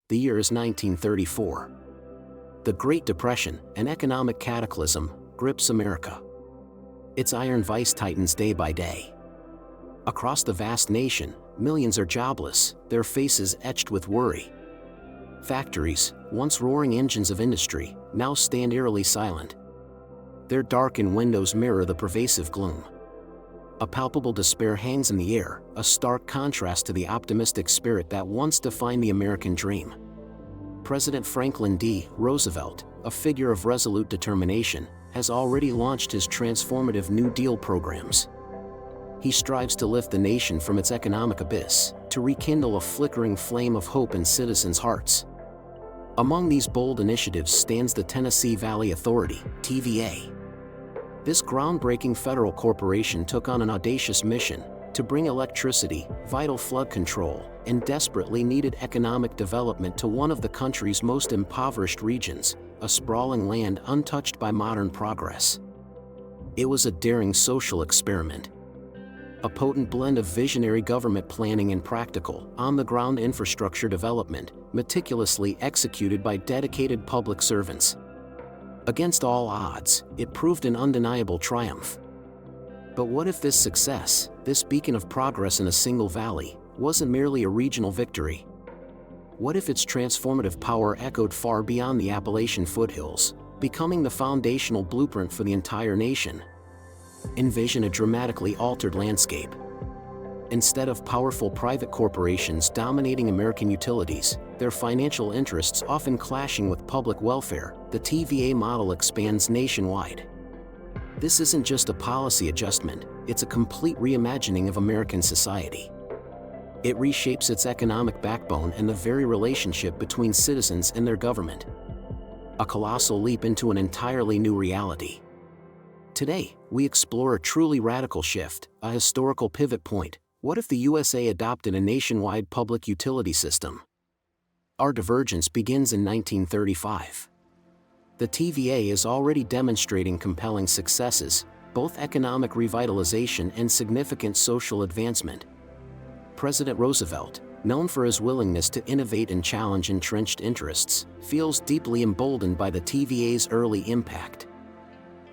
The year is 1934. The Great Depression, an economic cataclysm, grips America. Its iron vice tightens day by day. Across the vast nation, millions are jobless, their faces etched with worry. Factories, once roaring engines of industry, now stand eerily silent. Their darkened windows mirror the pervasive gloom. A palpable despair hangs in the air, a stark contrast to the optimistic spirit that once defined the American dream. President Franklin D. Roosevelt, a figure of resolute determination, has already launched his transformative New Deal programs. He strives to lift the nation from its economic abyss, to rekindle a flickering flame of hope in citizens' hearts. Among these bold initiatives stands the Tennessee Valley Authority, TVA. This groundbreaking federal corporation took on an audacious mission to bring electricity, vital flood control, and desperately needed economic development to one of the country's most impoverished regions, a sprawling land untouched by modern progress. It was a daring social experiment. A potent blend of visionary government planning and practical, on-the-ground infrastructure development, meticulously executed by dedicated public servants. Against all odds, it proved an undeniable triumph. But what if this success, this beacon of progress in a single valley, wasn't merely a regional victory? What if its transformative power echoed far beyond the Appalachian foothills, becoming the foundational blueprint for the entire nation? Envision a dramatically altered landscape. Instead of powerful private corporations dominating American utilities, their financial interests often clashing with public welfare, the TVA model expands nationwide. This isn't just a policy adjustment, it's a complete reimagining of American society. It reshapes its economic backbone and the very relationship between citizens and their government. A colossal leap into an entirely new reality. Today, we explore a truly radical shift, a historical pivot point. What if the USA adopted a nationwide public utility system? Our divergence begins in 1935. The TVA is already demonstrating compelling successes, both economic revitalization and significant social advancement. President Roosevelt, known for his willingness to innovate and challenge entrenched interests, feels deeply emboldened by the TVA's early impact.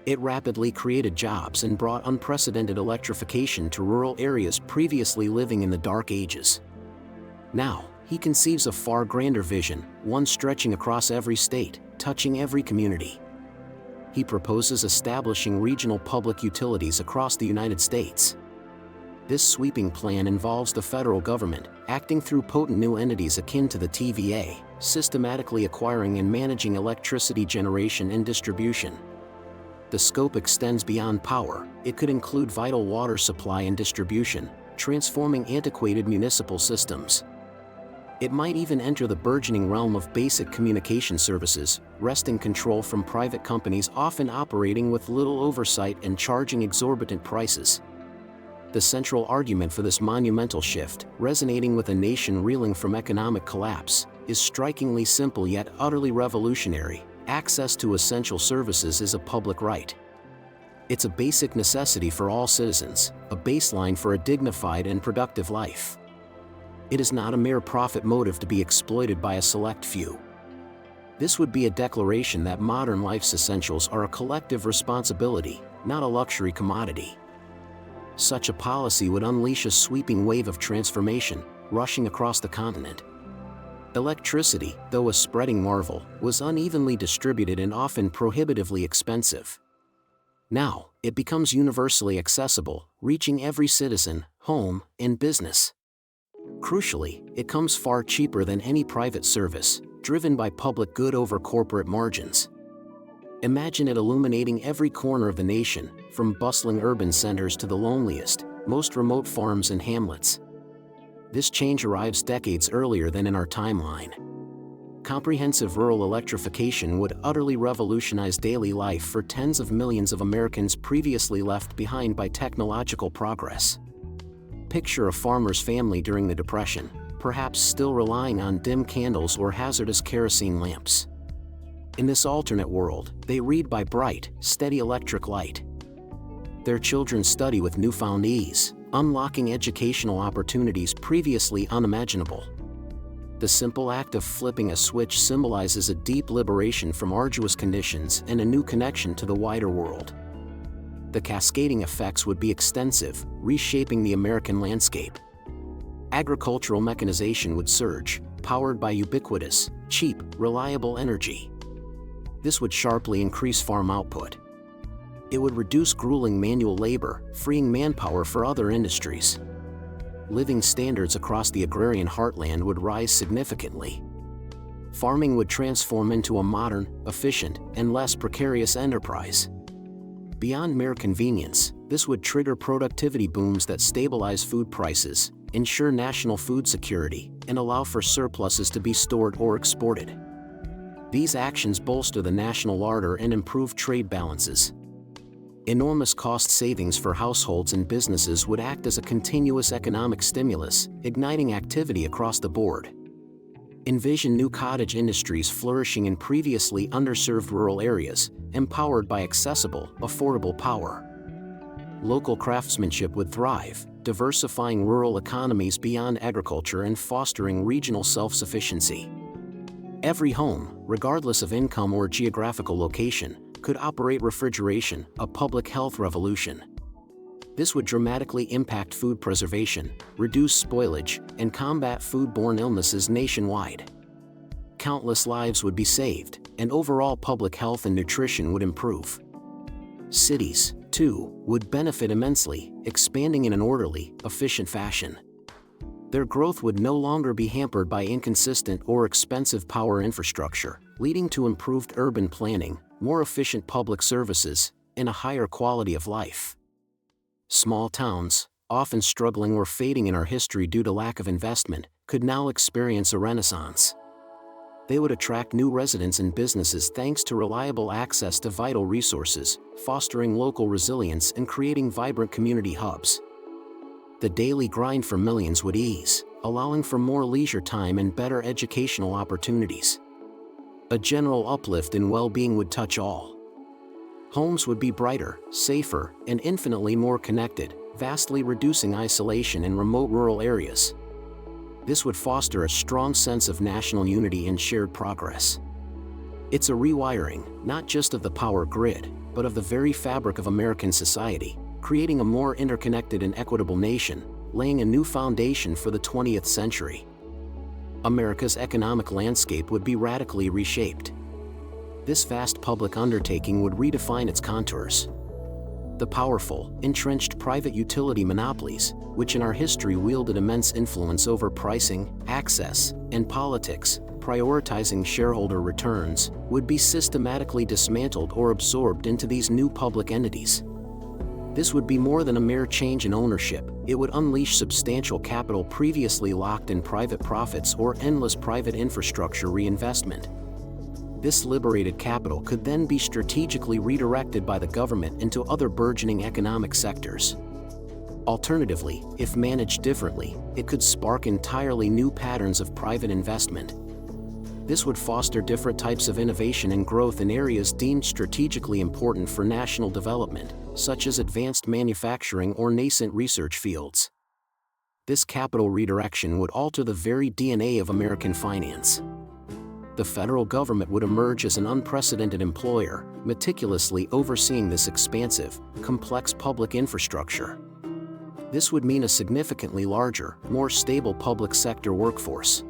It rapidly created jobs and brought unprecedented electrification to rural areas previously living in the dark ages. Now, he conceives a far grander vision, one stretching across every state, touching every community. He proposes establishing regional public utilities across the United States. This sweeping plan involves the federal government, acting through potent new entities akin to the TVA, systematically acquiring and managing electricity generation and distribution. The scope extends beyond power. It could include vital water supply and distribution, transforming antiquated municipal systems. It might even enter the burgeoning realm of basic communication services, wresting control from private companies often operating with little oversight and charging exorbitant prices. The central argument for this monumental shift, resonating with a nation reeling from economic collapse, is strikingly simple yet utterly revolutionary. Access to essential services is a public right. It's a basic necessity for all citizens, a baseline for a dignified and productive life. It is not a mere profit motive to be exploited by a select few. This would be a declaration that modern life's essentials are a collective responsibility, not a luxury commodity. Such a policy would unleash a sweeping wave of transformation, rushing across the continent. Electricity, though a spreading marvel, was unevenly distributed and often prohibitively expensive. Now, it becomes universally accessible, reaching every citizen, home, and business. Crucially, it comes far cheaper than any private service, driven by public good over corporate margins. Imagine it illuminating every corner of the nation, from bustling urban centers to the loneliest, most remote farms and hamlets. This change arrives decades earlier than in our timeline. Comprehensive rural electrification would utterly revolutionize daily life for tens of millions of Americans previously left behind by technological progress. Picture a farmer's family during the Depression, perhaps still relying on dim candles or hazardous kerosene lamps. In this alternate world, they read by bright, steady electric light. Their children study with newfound ease, unlocking educational opportunities previously unimaginable. The simple act of flipping a switch symbolizes a deep liberation from arduous conditions and a new connection to the wider world. The cascading effects would be extensive, reshaping the American landscape. Agricultural mechanization would surge, powered by ubiquitous, cheap, reliable energy. This would sharply increase farm output. It would reduce grueling manual labor, freeing manpower for other industries. Living standards across the agrarian heartland would rise significantly. Farming would transform into a modern, efficient, and less precarious enterprise. Beyond mere convenience, this would trigger productivity booms that stabilize food prices, ensure national food security, and allow for surpluses to be stored or exported. These actions bolster the national larder and improve trade balances. Enormous cost savings for households and businesses would act as a continuous economic stimulus, igniting activity across the board. Envision new cottage industries flourishing in previously underserved rural areas, empowered by accessible, affordable power. Local craftsmanship would thrive, diversifying rural economies beyond agriculture and fostering regional self-sufficiency. Every home, regardless of income or geographical location, could operate refrigeration, a public health revolution. This would dramatically impact food preservation, reduce spoilage, and combat foodborne illnesses nationwide. Countless lives would be saved, and overall public health and nutrition would improve. Cities, too, would benefit immensely, expanding in an orderly, efficient fashion. Their growth would no longer be hampered by inconsistent or expensive power infrastructure, leading to improved urban planning, more efficient public services, and a higher quality of life. Small towns, often struggling or fading in our history due to lack of investment, could now experience a renaissance. They would attract new residents and businesses thanks to reliable access to vital resources, fostering local resilience and creating vibrant community hubs. The daily grind for millions would ease, allowing for more leisure time and better educational opportunities. A general uplift in well-being would touch all. Homes would be brighter, safer, and infinitely more connected, vastly reducing isolation in remote rural areas. This would foster a strong sense of national unity and shared progress. It's a rewiring, not just of the power grid, but of the very fabric of American society, creating a more interconnected and equitable nation, laying a new foundation for the 20th century. America's economic landscape would be radically reshaped. This vast public undertaking would redefine its contours. The powerful, entrenched private utility monopolies, which in our history wielded immense influence over pricing, access, and politics, prioritizing shareholder returns, would be systematically dismantled or absorbed into these new public entities. This would be more than a mere change in ownership. It would unleash substantial capital previously locked in private profits or endless private infrastructure reinvestment. This liberated capital could then be strategically redirected by the government into other burgeoning economic sectors. Alternatively, if managed differently, it could spark entirely new patterns of private investment. This would foster different types of innovation and growth in areas deemed strategically important for national development, such as advanced manufacturing or nascent research fields. This capital redirection would alter the very DNA of American finance. The federal government would emerge as an unprecedented employer, meticulously overseeing this expansive, complex public infrastructure. This would mean a significantly larger, more stable public sector workforce.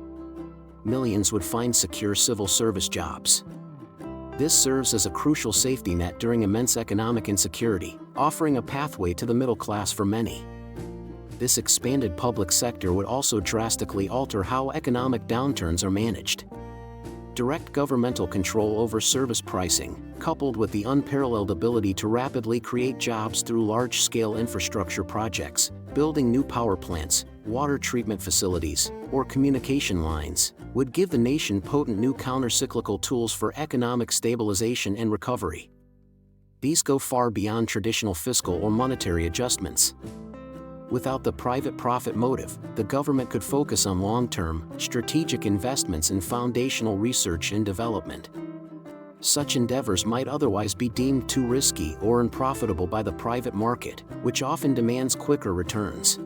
Millions would find secure civil service jobs. This serves as a crucial safety net during immense economic insecurity, offering a pathway to the middle class for many. This expanded public sector would also drastically alter how economic downturns are managed. Direct governmental control over service pricing, coupled with the unparalleled ability to rapidly create jobs through large-scale infrastructure projects, building new power plants, water treatment facilities, or communication lines, would give the nation potent new counter-cyclical tools for economic stabilization and recovery. These go far beyond traditional fiscal or monetary adjustments. Without the private profit motive, the government could focus on long-term, strategic investments in foundational research and development. Such endeavors might otherwise be deemed too risky or unprofitable by the private market, which often demands quicker returns.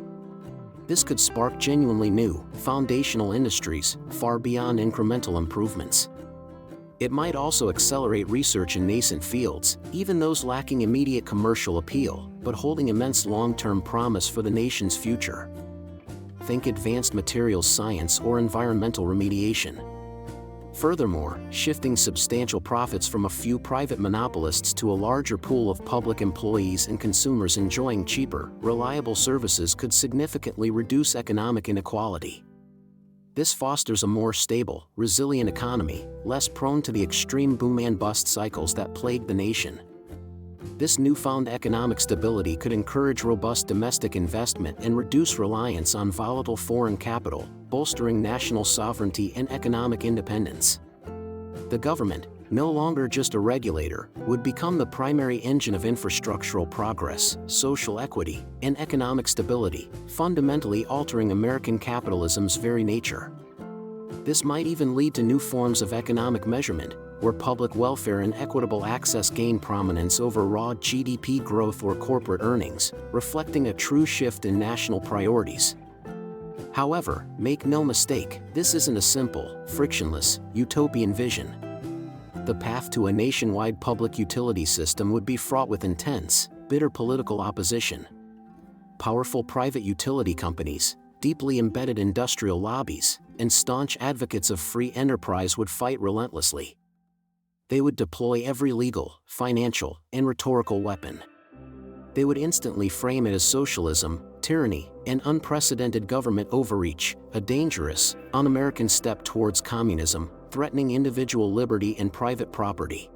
This could spark genuinely new, foundational industries, far beyond incremental improvements. It might also accelerate research in nascent fields, even those lacking immediate commercial appeal, but holding immense long-term promise for the nation's future. Think advanced materials science or environmental remediation. Furthermore, shifting substantial profits from a few private monopolists to a larger pool of public employees and consumers enjoying cheaper, reliable services could significantly reduce economic inequality. This fosters a more stable, resilient economy, less prone to the extreme boom and bust cycles that plague the nation. This newfound economic stability could encourage robust domestic investment and reduce reliance on volatile foreign capital, bolstering national sovereignty and economic independence. The government, no longer just a regulator, would become the primary engine of infrastructural progress, social equity, and economic stability, fundamentally altering American capitalism's very nature. This might even lead to new forms of economic measurement, where public welfare and equitable access gain prominence over raw GDP growth or corporate earnings, reflecting a true shift in national priorities. However, make no mistake, this isn't a simple, frictionless, utopian vision. The path to a nationwide public utility system would be fraught with intense, bitter political opposition. Powerful private utility companies, deeply embedded industrial lobbies, and staunch advocates of free enterprise would fight relentlessly. They would deploy every legal, financial, and rhetorical weapon. They would instantly frame it as socialism, tyranny, and unprecedented government overreach, a dangerous, un-American step towards communism, threatening individual liberty and private property.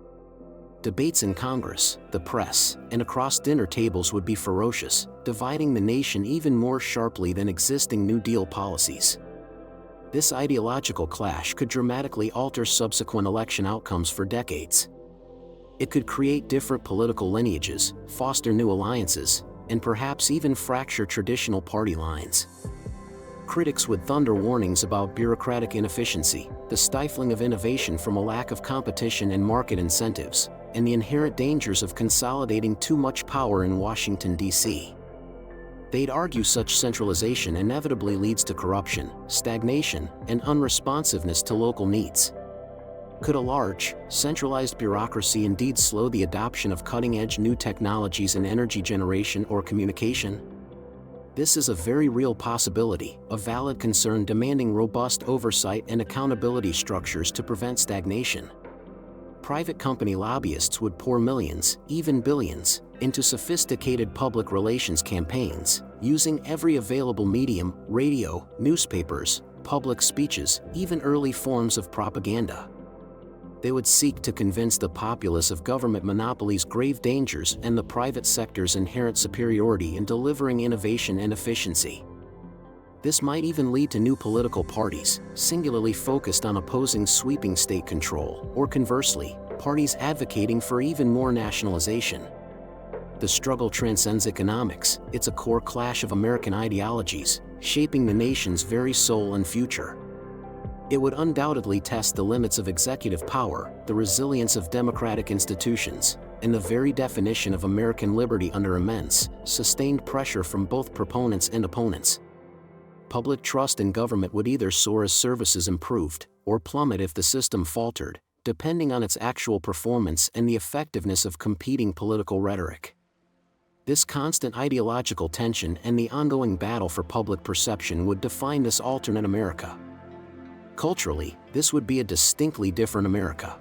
Debates in Congress, the press, and across dinner tables would be ferocious, dividing the nation even more sharply than existing New Deal policies. This ideological clash could dramatically alter subsequent election outcomes for decades. It could create different political lineages, foster new alliances, and perhaps even fracture traditional party lines. Critics would thunder warnings about bureaucratic inefficiency, the stifling of innovation from a lack of competition and market incentives, and the inherent dangers of consolidating too much power in Washington, D.C. They'd argue such centralization inevitably leads to corruption, stagnation, and unresponsiveness to local needs. Could a large, centralized bureaucracy indeed slow the adoption of cutting-edge new technologies in energy generation or communication? This is a very real possibility, a valid concern demanding robust oversight and accountability structures to prevent stagnation. Private company lobbyists would pour millions, even billions, into sophisticated public relations campaigns, using every available medium, radio, newspapers, public speeches, even early forms of propaganda. They would seek to convince the populace of government monopolies' grave dangers and the private sector's inherent superiority in delivering innovation and efficiency. This might even lead to new political parties, singularly focused on opposing sweeping state control, or conversely, parties advocating for even more nationalization. The struggle transcends economics, it's a core clash of American ideologies, shaping the nation's very soul and future. It would undoubtedly test the limits of executive power, the resilience of democratic institutions, and the very definition of American liberty under immense, sustained pressure from both proponents and opponents. Public trust in government would either soar as services improved, or plummet if the system faltered, depending on its actual performance and the effectiveness of competing political rhetoric. This constant ideological tension and the ongoing battle for public perception would define this alternate America. Culturally, this would be a distinctly different America.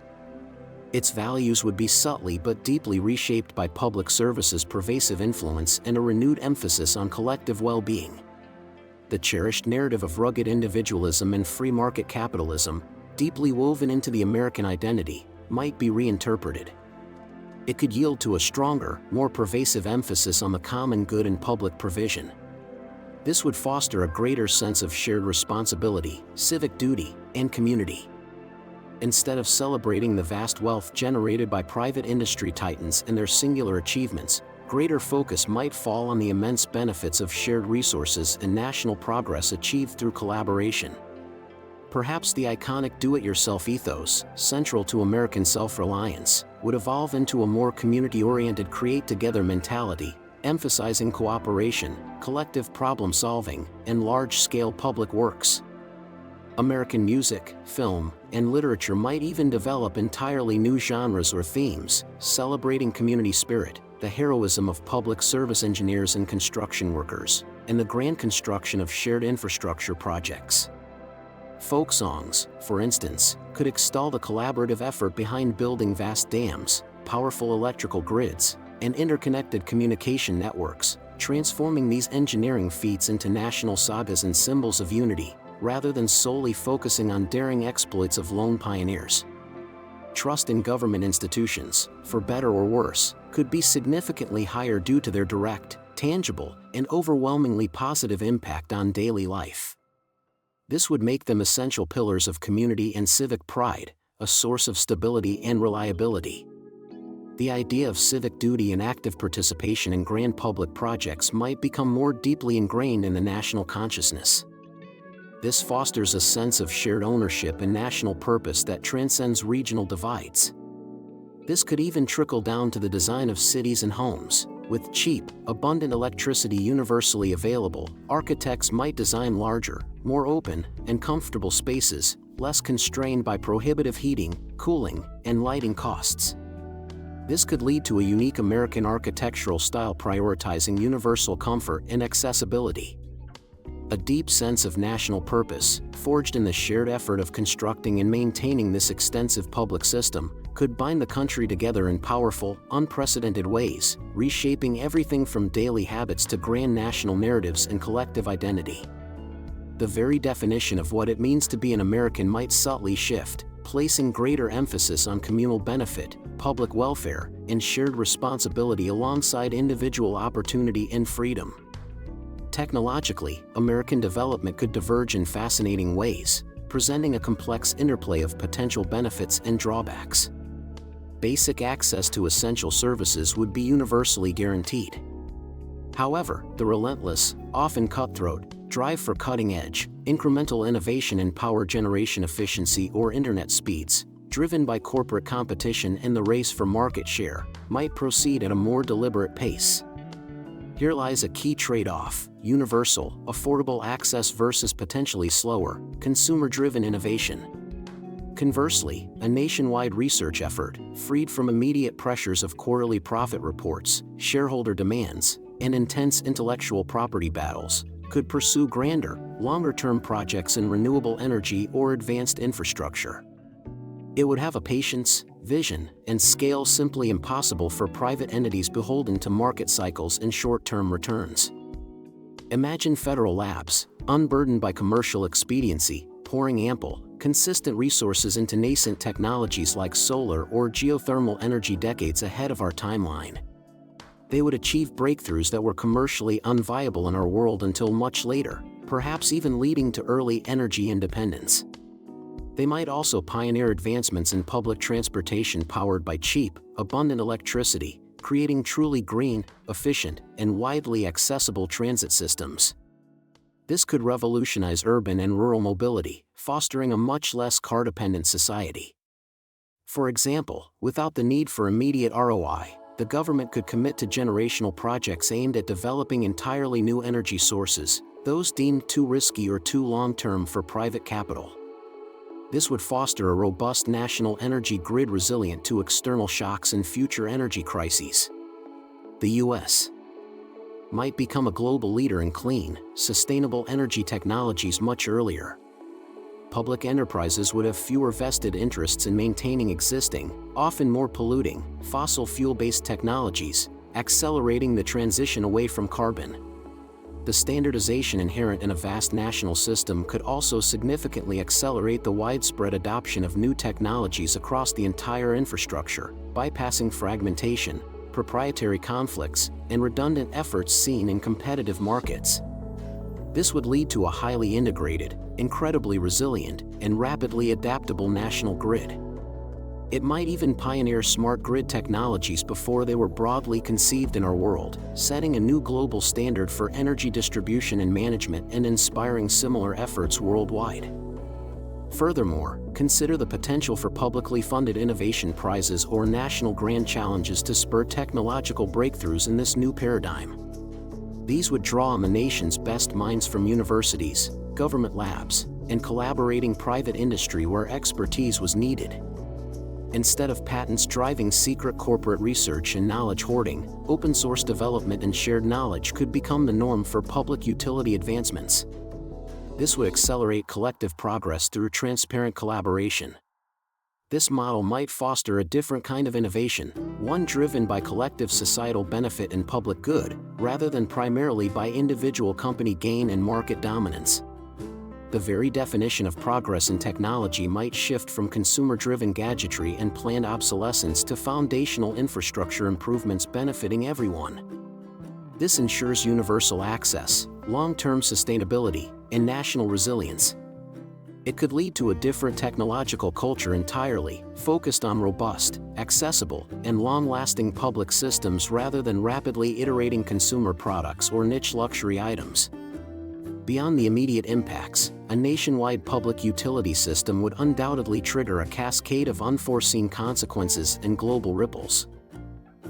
Its values would be subtly but deeply reshaped by public services' pervasive influence and a renewed emphasis on collective well-being. The cherished narrative of rugged individualism and free market capitalism, deeply woven into the American identity, might be reinterpreted. It could yield to a stronger, more pervasive emphasis on the common good and public provision. This would foster a greater sense of shared responsibility, civic duty, and community. Instead of celebrating the vast wealth generated by private industry titans and their singular achievements, greater focus might fall on the immense benefits of shared resources and national progress achieved through collaboration. Perhaps the iconic do-it-yourself ethos, central to American self-reliance, would evolve into a more community-oriented create-together mentality, emphasizing cooperation, collective problem-solving, and large-scale public works. American music, film, and literature might even develop entirely new genres or themes, celebrating community spirit, the heroism of public service engineers and construction workers, and the grand construction of shared infrastructure projects. Folk songs, for instance, could extol the collaborative effort behind building vast dams, powerful electrical grids, and interconnected communication networks, transforming these engineering feats into national sagas and symbols of unity, rather than solely focusing on daring exploits of lone pioneers. Trust in government institutions, for better or worse, could be significantly higher due to their direct, tangible, and overwhelmingly positive impact on daily life. This would make them essential pillars of community and civic pride, a source of stability and reliability. The idea of civic duty and active participation in grand public projects might become more deeply ingrained in the national consciousness. This fosters a sense of shared ownership and national purpose that transcends regional divides. This could even trickle down to the design of cities and homes. With cheap, abundant electricity universally available, architects might design larger, more open, and comfortable spaces, less constrained by prohibitive heating, cooling, and lighting costs. This could lead to a unique American architectural style prioritizing universal comfort and accessibility. A deep sense of national purpose, forged in the shared effort of constructing and maintaining this extensive public system, could bind the country together in powerful, unprecedented ways, reshaping everything from daily habits to grand national narratives and collective identity. The very definition of what it means to be an American might subtly shift, placing greater emphasis on communal benefit, public welfare, and shared responsibility alongside individual opportunity and freedom. Technologically, American development could diverge in fascinating ways, presenting a complex interplay of potential benefits and drawbacks. Basic access to essential services would be universally guaranteed. However, the relentless, often cutthroat, drive for cutting-edge, incremental innovation in power generation efficiency or internet speeds, driven by corporate competition and the race for market share, might proceed at a more deliberate pace. Here lies a key trade-off: universal, affordable access versus potentially slower, consumer-driven innovation. Conversely, a nationwide research effort, freed from immediate pressures of quarterly profit reports, shareholder demands, and intense intellectual property battles, could pursue grander, longer-term projects in renewable energy or advanced infrastructure. It would have a patience, vision, and scale simply impossible for private entities beholden to market cycles and short-term returns. Imagine federal labs, unburdened by commercial expediency, pouring ample, consistent resources into nascent technologies like solar or geothermal energy decades ahead of our timeline. They would achieve breakthroughs that were commercially unviable in our world until much later, perhaps even leading to early energy independence. They might also pioneer advancements in public transportation powered by cheap, abundant electricity, creating truly green, efficient, and widely accessible transit systems. This could revolutionize urban and rural mobility, fostering a much less car-dependent society. For example, without the need for immediate ROI, the government could commit to generational projects aimed at developing entirely new energy sources, those deemed too risky or too long-term for private capital. This would foster a robust national energy grid resilient to external shocks and future energy crises. The U.S. might become a global leader in clean, sustainable energy technologies much earlier. Public enterprises would have fewer vested interests in maintaining existing, often more polluting, fossil fuel-based technologies, accelerating the transition away from carbon. The standardization inherent in a vast national system could also significantly accelerate the widespread adoption of new technologies across the entire infrastructure, bypassing fragmentation, proprietary conflicts, and redundant efforts seen in competitive markets. This would lead to a highly integrated, incredibly resilient, and rapidly adaptable national grid. It might even pioneer smart grid technologies before they were broadly conceived in our world, setting a new global standard for energy distribution and management and inspiring similar efforts worldwide. Furthermore, consider the potential for publicly funded innovation prizes or national grand challenges to spur technological breakthroughs in this new paradigm. These would draw on the nation's best minds from universities, government labs, and collaborating private industry where expertise was needed. Instead of patents driving secret corporate research and knowledge hoarding, open source development and shared knowledge could become the norm for public utility advancements. This would accelerate collective progress through transparent collaboration. This model might foster a different kind of innovation, one driven by collective societal benefit and public good, rather than primarily by individual company gain and market dominance. The very definition of progress in technology might shift from consumer-driven gadgetry and planned obsolescence to foundational infrastructure improvements benefiting everyone. This ensures universal access, long-term sustainability, and national resilience. It could lead to a different technological culture entirely, focused on robust, accessible, and long-lasting public systems rather than rapidly iterating consumer products or niche luxury items. Beyond the immediate impacts, a nationwide public utility system would undoubtedly trigger a cascade of unforeseen consequences and global ripples.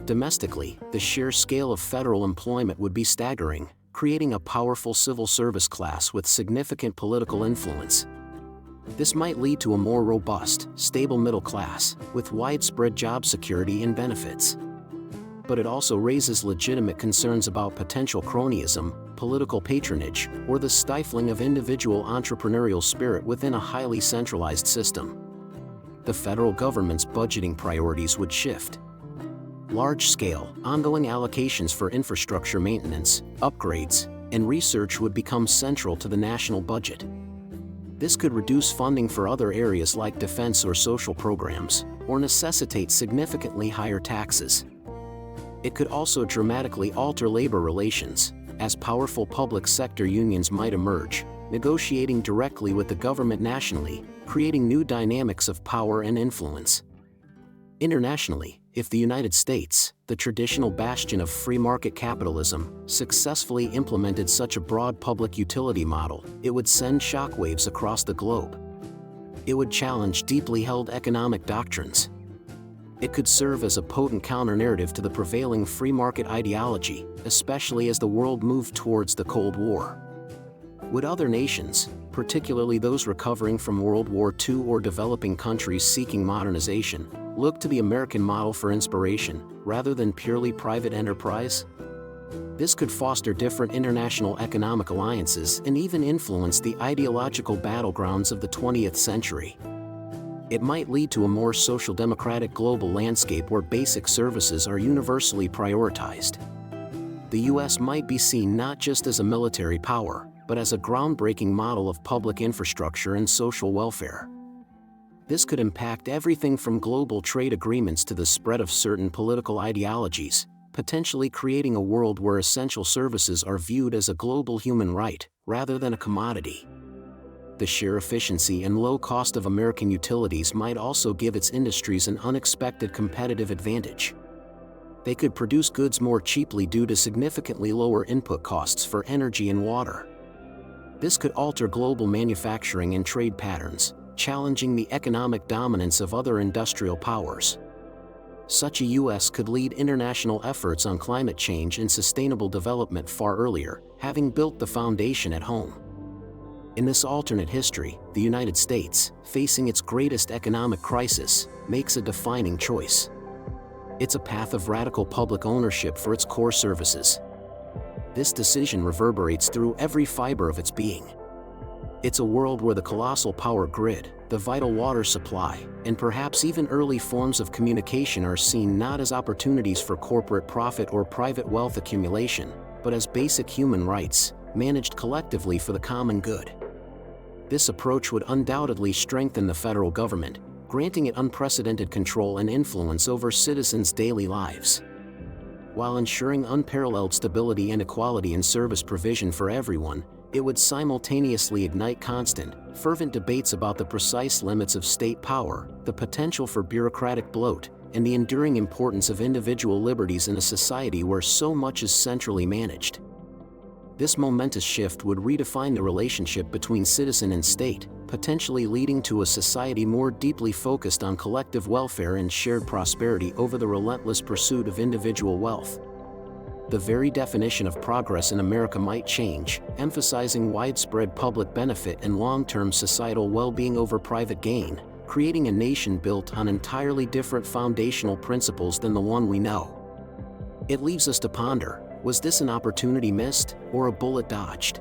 Domestically, the sheer scale of federal employment would be staggering, creating a powerful civil service class with significant political influence. This might lead to a more robust, stable middle class, with widespread job security and benefits. But it also raises legitimate concerns about potential cronyism, political patronage, or the stifling of individual entrepreneurial spirit within a highly centralized system. The federal government's budgeting priorities would shift. Large-scale, ongoing allocations for infrastructure maintenance, upgrades, and research would become central to the national budget. This could reduce funding for other areas like defense or social programs, or necessitate significantly higher taxes. It could also dramatically alter labor relations, as powerful public sector unions might emerge, negotiating directly with the government nationally, creating new dynamics of power and influence. Internationally, if the United States, the traditional bastion of free market capitalism, successfully implemented such a broad public utility model, it would send shockwaves across the globe. It would challenge deeply held economic doctrines. It could serve as a potent counter-narrative to the prevailing free market ideology, especially as the world moved towards the Cold War. Would other nations, particularly those recovering from World War II or developing countries seeking modernization, look to the American model for inspiration, rather than purely private enterprise? This could foster different international economic alliances and even influence the ideological battlegrounds of the 20th century. It might lead to a more social democratic global landscape where basic services are universally prioritized. The US might be seen not just as a military power, but as a groundbreaking model of public infrastructure and social welfare. This could impact everything from global trade agreements to the spread of certain political ideologies, potentially creating a world where essential services are viewed as a global human right, rather than a commodity. The sheer efficiency and low cost of American utilities might also give its industries an unexpected competitive advantage. They could produce goods more cheaply due to significantly lower input costs for energy and water. This could alter global manufacturing and trade patterns, challenging the economic dominance of other industrial powers. Such a US could lead international efforts on climate change and sustainable development far earlier, having built the foundation at home. In this alternate history, the United States, facing its greatest economic crisis, makes a defining choice. It's a path of radical public ownership for its core services. This decision reverberates through every fiber of its being. It's a world where the colossal power grid, the vital water supply, and perhaps even early forms of communication are seen not as opportunities for corporate profit or private wealth accumulation, but as basic human rights, managed collectively for the common good. This approach would undoubtedly strengthen the federal government, granting it unprecedented control and influence over citizens' daily lives. While ensuring unparalleled stability and equality in service provision for everyone, it would simultaneously ignite constant, fervent debates about the precise limits of state power, the potential for bureaucratic bloat, and the enduring importance of individual liberties in a society where so much is centrally managed. This momentous shift would redefine the relationship between citizen and state, potentially leading to a society more deeply focused on collective welfare and shared prosperity over the relentless pursuit of individual wealth. The very definition of progress in America might change, emphasizing widespread public benefit and long-term societal well-being over private gain, creating a nation built on entirely different foundational principles than the one we know. It leaves us to ponder, was this an opportunity missed, or a bullet dodged?